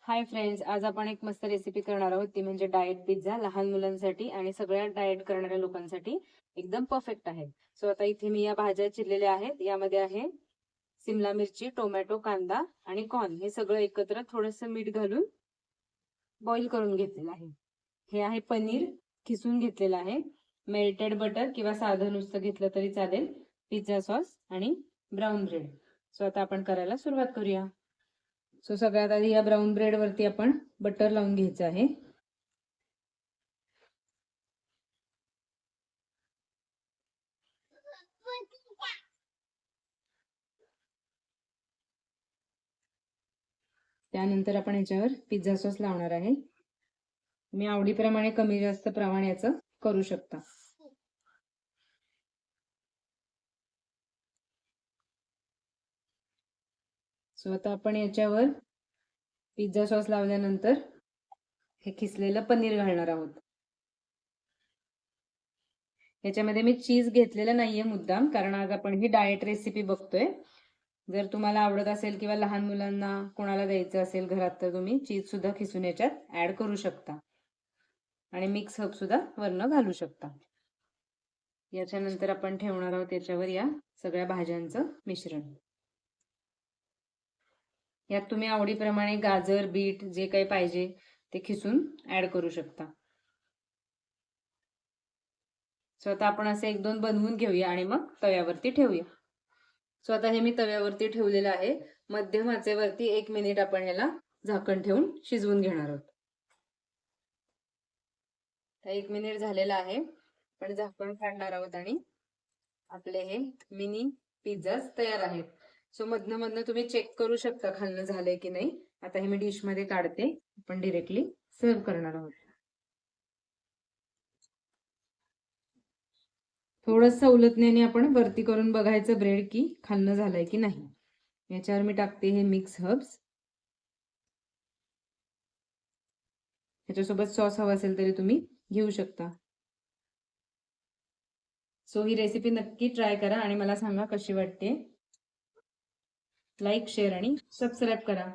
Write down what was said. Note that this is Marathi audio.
हाय फ्रेंड्स, आज आपण एक मस्त रेसिपी करणार आहोत ती म्हणजे डाएट पिझ्झा. लहान मुलांसाठी आणि सगळ्या डाएट करणाऱ्या लोकांसाठी एकदम परफेक्ट आहे. सो आता इथे मी या भाज्या चिरलेल्या आहेत. यामध्ये आहे सिमला मिरची, टोमॅटो, कांदा आणि कॉर्न. हे सगळं एकत्र थोडंसं मीठ घालून बॉईल करून घेतलेलं आहे. हे आहे पनीर खिसून घेतलेलं आहे. मेल्टेड बटर किंवा साधं नुसतं घेतलं तरी चालेल. पिझ्झा सॉस आणि ब्राऊन ब्रेड. सो आता आपण करायला सुरुवात करूया. सो सगळ्यात आधी या ब्राऊन ब्रेड वरती आपण बटर लावून घ्यायचं आहे. त्यानंतर आपण याच्यावर पिझ्झा सॉस लावणार आहे. तुम्ही आवडीप्रमाणे कमी जास्त प्रमाणाचं करू शकता. सो आता आपण याच्यावर पिझ्झा सॉस लावल्यानंतर हे खिसलेलं पनीर घालणार आहोत. याच्यामध्ये मी चीज घेतलेलं नाहीये मुद्दाम, कारण आज आपण ही डाएट रेसिपी बघतोय. जर तुम्हाला आवडत असेल किंवा लहान मुलांना कोणाला द्यायचं असेल घरात तर तुम्ही चीज सुद्धा खिसून याच्यात ऍड करू शकता आणि मिक्स हर्ब सुद्धा वरनं घालू शकता. याच्यानंतर आपण ठेवणार आहोत याच्यावर या सगळ्या भाज्यांचं मिश्रण. यात तुम्ही आवडीप्रमाणे गाजर, बीट जे काही पाहिजे ते खिसून ऍड करू शकता. सो आता आपण असे 1-2 बनवून घेऊया आणि मग तव्यावरती ठेवूया. सो आता हे मी तव्यावरती ठेवलेलं आहे. मध्यम आचेवरती 1 मिनिट आपण ह्याला झाकण ठेवून शिजवून घेणार आहोत. 1 मिनिट झालेला आहे. आपण झाकण काढणार आहोत आणि आपले हे मिनी पिझ्झा तयार आहेत. सो मधनं तुम्ही चेक करू शकता खाल्लं झालंय की नाही. आता हे मी डिश मध्ये काढते. आपण डायरेक्टली सर्व करणार आहोत. थोडंसं उलटण्याने आपण वरती करून बघायचं ब्रेड की खाल्लं झालंय की नाही. याच्यावर मी टाकते हे मिक्स हर्ब्स. याच्यासोबत सॉस हवा असेल तरी तुम्ही घेऊ शकता. सो ही रेसिपी नक्की ट्राय करा आणि मला सांगा कशी वाटते. लाईक, शेअर आणि सबस्क्राईब करा.